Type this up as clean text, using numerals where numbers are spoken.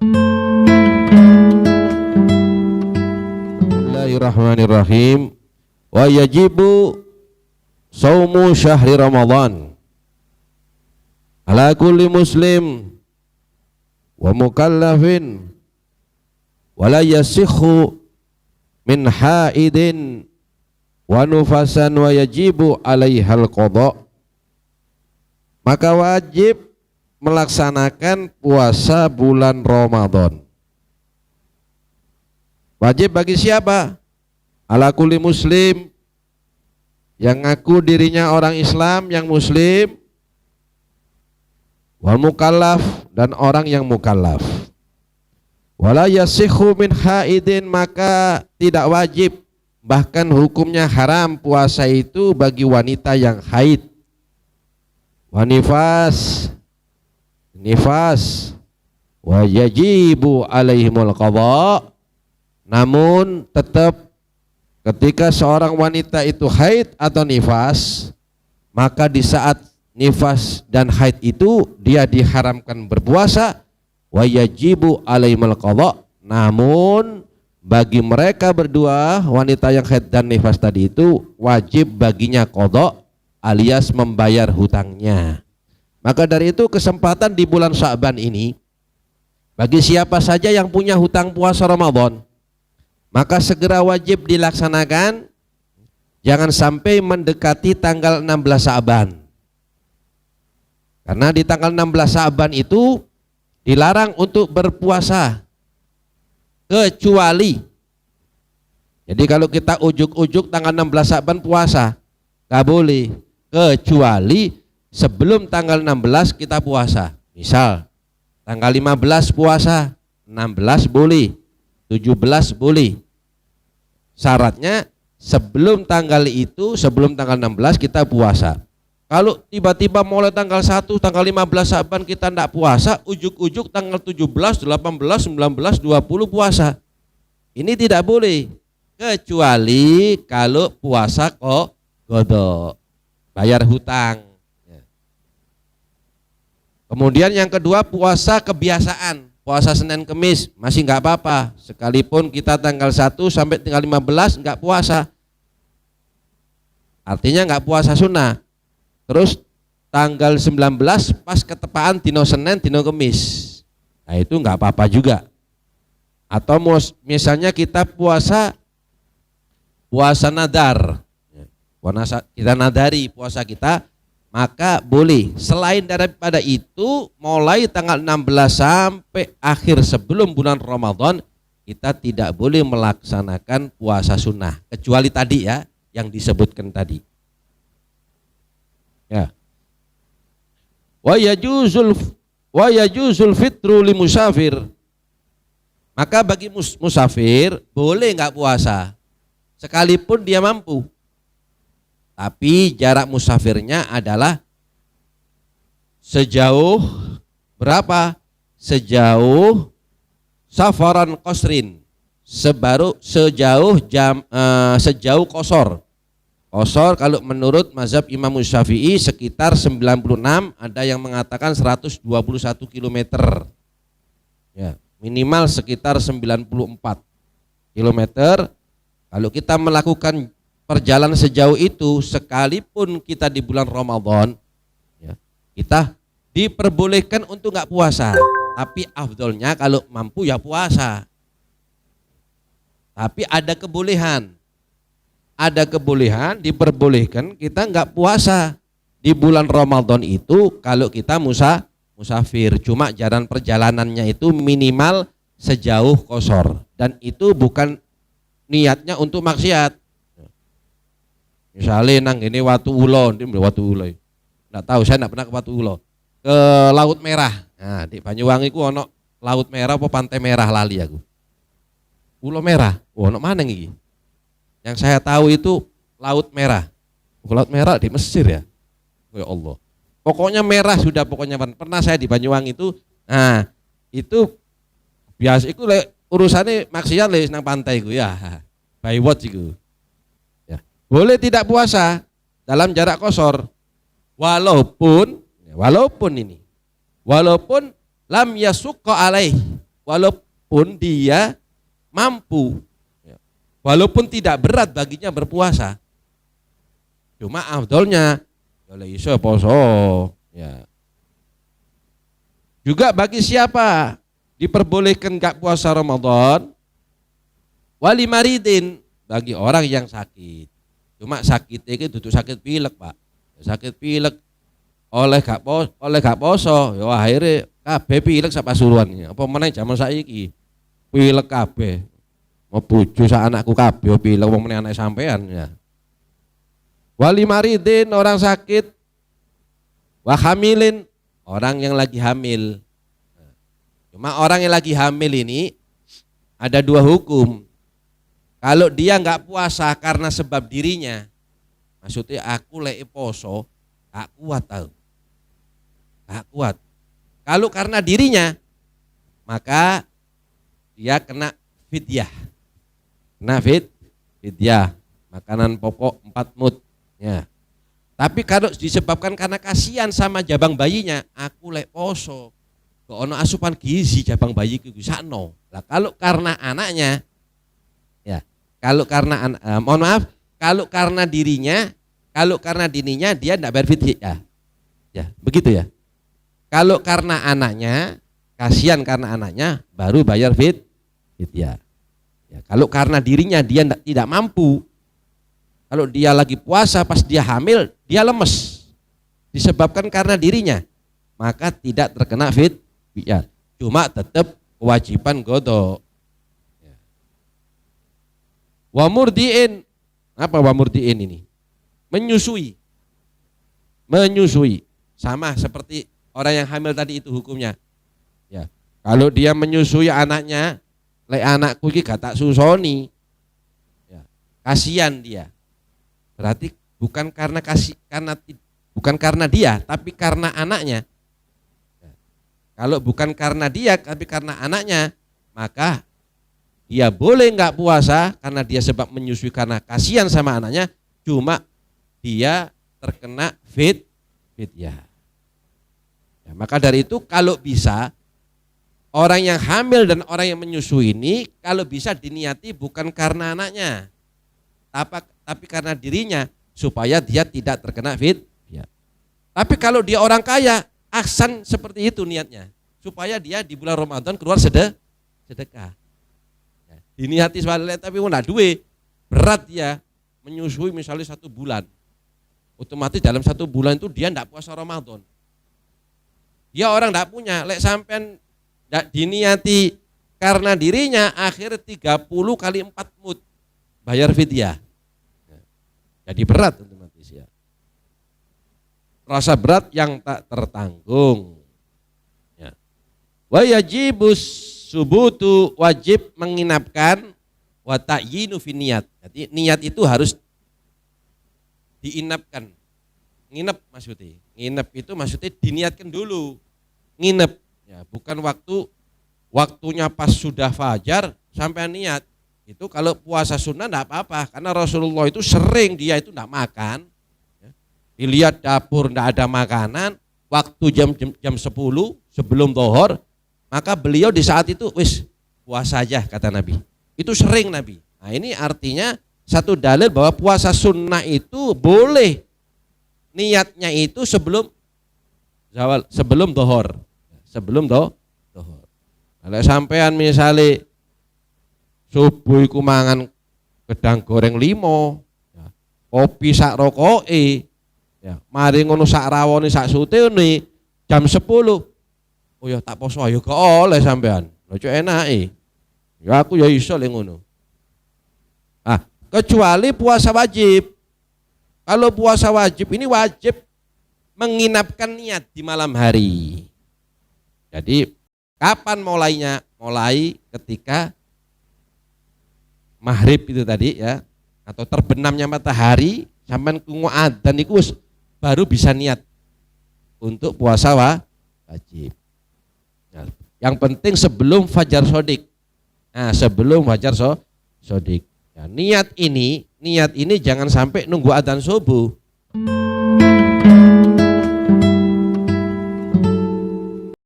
Bismillahirrahmanirrahim. Wa yajibu saumu syahri Ramadan ala kulli muslim wa mukallafin wa la yasikhu min haidin wa nufasan wa yajibu alaihal qadha. Maka wajib melaksanakan puasa bulan Ramadan. Wajib bagi siapa? Ala kulli muslim, yang ngaku dirinya orang Islam, yang muslim, wal mukallaf, dan orang yang mukallaf. Wala yasikhu min haidin, maka tidak wajib, bahkan hukumnya haram puasa itu bagi wanita yang haid. Wa nifas, wa yajibu alaihimul qadha. Namun tetap ketika seorang wanita itu haid atau nifas, maka di saat nifas dan haid itu dia diharamkan berpuasa. Wa yajibu alaihimul qadha. Namun bagi mereka berdua, wanita yang haid dan nifas tadi itu, wajib baginya qadha alias membayar hutangnya. Maka dari itu kesempatan di bulan Sya'ban ini bagi siapa saja yang punya hutang puasa Ramadan, maka segera wajib dilaksanakan, jangan sampai mendekati tanggal 16 Sya'ban. Karena di tanggal 16 Sya'ban itu dilarang untuk berpuasa, kecuali, jadi kalau kita ujuk-ujuk tanggal 16 Sya'ban puasa, gak boleh, kecuali sebelum tanggal 16 kita puasa. Misal tanggal 15 puasa, 16 boleh, 17 boleh. Syaratnya sebelum tanggal itu, sebelum tanggal 16 kita puasa. Kalau tiba-tiba mulai tanggal 1, tanggal 15 Sya'ban kita tidak puasa, ujuk-ujuk tanggal 17, 18, 19, 20 puasa. Ini tidak boleh, kecuali kalau puasa kok qadha, bayar hutang. Kemudian yang kedua, puasa kebiasaan. Puasa Senin Kemis masih nggak apa-apa, sekalipun kita tanggal 1 sampai tanggal 15 nggak puasa, artinya nggak puasa sunnah. Terus tanggal 19 pas ketepaan dino Senin, dino Kemis, nah itu nggak apa-apa juga. Atau misalnya kita puasa nadar, kita nadari puasa kita, maka boleh. Selain daripada itu, mulai tanggal 16 sampai akhir sebelum bulan Ramadan, kita tidak boleh melaksanakan puasa sunnah, kecuali tadi ya, yang disebutkan tadi. Ya. Wa yajuzul fitru li musafir. Maka bagi musafir boleh nggak puasa, sekalipun dia mampu. Tapi jarak musafirnya adalah sejauh berapa? Sejauh safaran qasrin, sejauh qasar. Qasar kalau menurut mazhab Imam Syafi'i sekitar 96, ada yang mengatakan 121 km. Ya, minimal sekitar 94 km. Kalau kita melakukan perjalanan sejauh itu, sekalipun kita di bulan Ramadan, ya, kita diperbolehkan untuk nggak puasa, tapi afdolnya kalau mampu ya puasa. Tapi ada kebolehan diperbolehkan kita nggak puasa di bulan Ramadan itu kalau kita musafir, cuma jalan perjalanannya itu minimal sejauh qasar, dan itu bukan niatnya untuk maksiat. Misalnya nang ini Watu Ulo, nggak tahu, saya nggak pernah ke Watu Ulo, ke Laut Merah. Nah, di Banyuwangi ku ono Laut Merah apa Pantai Merah lali aku. Pulau Merah, ono mana nih? Yang saya tahu itu Laut Merah. Laut Merah di Mesir ya. Ya Allah. Pokoknya merah sudah, pokoknya pernah saya di Banyuwangi itu. Nah, itu biasa itu urusannya maksiat le nang pantai ku ya. By what iku. Boleh tidak puasa dalam jarak qasar, walaupun lam yasukka alaih, walaupun dia mampu. Walaupun tidak berat baginya berpuasa. Cuma afdolnya oleh iso poso. Ya. Juga bagi siapa diperbolehkan gak puasa Ramadan? Wali maridin, bagi orang yang sakit. Cuma sakit itu duduk sakit pilek, Pak. Sakit pilek oleh gak poso, ya akhirnya kabeh pilek sak pasuruan. Apa meneh jaman saiki pilek kabeh. Mau bojo sak anakku kabeh pilek wong meneh anak sampean ya. Wali maridin, orang sakit. Wa hamilin, orang yang lagi hamil. Cuma orang yang lagi hamil ini ada dua hukum. Kalau dia nggak puasa karena sebab dirinya, maksudnya aku lek poso, gak kuat tahu. Gak kuat. Kalau karena dirinya, maka dia kena fidyah. Kena fidyah, makanan pokok 4 mud. Ya. Tapi kalau disebabkan karena kasihan sama jabang bayinya, aku lek poso, kok ono asupan gizi jabang bayi ku sakno. Lah kalau karena anaknya, ya, kalau karena mohon maaf, kalau karena dirinya dia tidak bayar fidyah. Ya, begitu ya. Kalau karena anaknya, kasihan karena anaknya, baru bayar fidyah. Ya, kalau karena dirinya dia tidak mampu, kalau dia lagi puasa pas dia hamil, dia lemes, disebabkan karena dirinya, maka tidak terkena fidyah. Cuma tetap kewajiban godok. Ya. Wa murdiin, apa wa murdiin ini? Menyusui, sama seperti orang yang hamil tadi itu hukumnya. Ya, kalau dia menyusui anaknya, lek anakku iki gak tak susoni, ya, kasihan dia. Berarti bukan karena dia, tapi karena anaknya. Ya. Kalau bukan karena dia, tapi karena anaknya, maka dia boleh nggak puasa karena dia sebab menyusui karena kasihan sama anaknya. Cuma dia terkena fidyah. Ya, maka dari itu kalau bisa orang yang hamil dan orang yang menyusui ini kalau bisa diniati bukan karena anaknya, tapi karena dirinya supaya dia tidak terkena fidyah. Tapi kalau dia orang kaya, ahsan seperti itu niatnya, supaya dia di bulan Ramadan keluar sedekah. Ya, diniati sebalik tapi enggak duwe, berat dia menyusui misalnya 1 bulan. Otomatis dalam 1 bulan itu dia enggak puasa Ramadan. Dia orang enggak punya, lek sampean diniati karena dirinya akhir 30 kali 4 mud bayar fidyah. Jadi berat otomatis ya. Rasa berat yang tak tertanggung. Ya. Wa yajibus subutu, wajib menginapkan wa ta'yinu fi niyat. Jadi niat itu harus diinapkan. Nginep maksudnya. Nginep itu maksudnya diniatkan dulu. Nginep. Ya, bukan waktunya pas sudah fajar sampai niat. Itu kalau puasa sunnah enggak apa-apa, karena Rasulullah itu sering dia itu enggak makan. Ya. Dilihat dapur enggak ada makanan, waktu jam 10 sebelum zuhur, maka beliau di saat itu wis puasa aja kata Nabi. Itu sering Nabi. Nah, ini artinya satu dalil bahwa puasa sunnah itu boleh niatnya itu sebelum zawal, sebelum zuhur. Sebelum zuhur. Kalau sampean misalnya subuh iku mangan gedang goreng 5, ya, kopi sak rokoke, ya, mari ngono sak rawone sak sutene jam 10. Oh ya tak poso ayo gak oleh sampean. Lho cuk enake. Ya aku ya iso le ngono. Ah, kecuali puasa wajib. Kalau puasa wajib ini wajib menginapkan niat di malam hari. Jadi kapan mulainya? Mulai ketika maghrib itu tadi ya, atau terbenamnya matahari sampai kungu adzan itu baru bisa niat untuk puasa wajib. Nah, yang penting sebelum fajar sodik. Nah, sebelum fajar sodik. Ya, niat ini jangan sampai nunggu adzan subuh.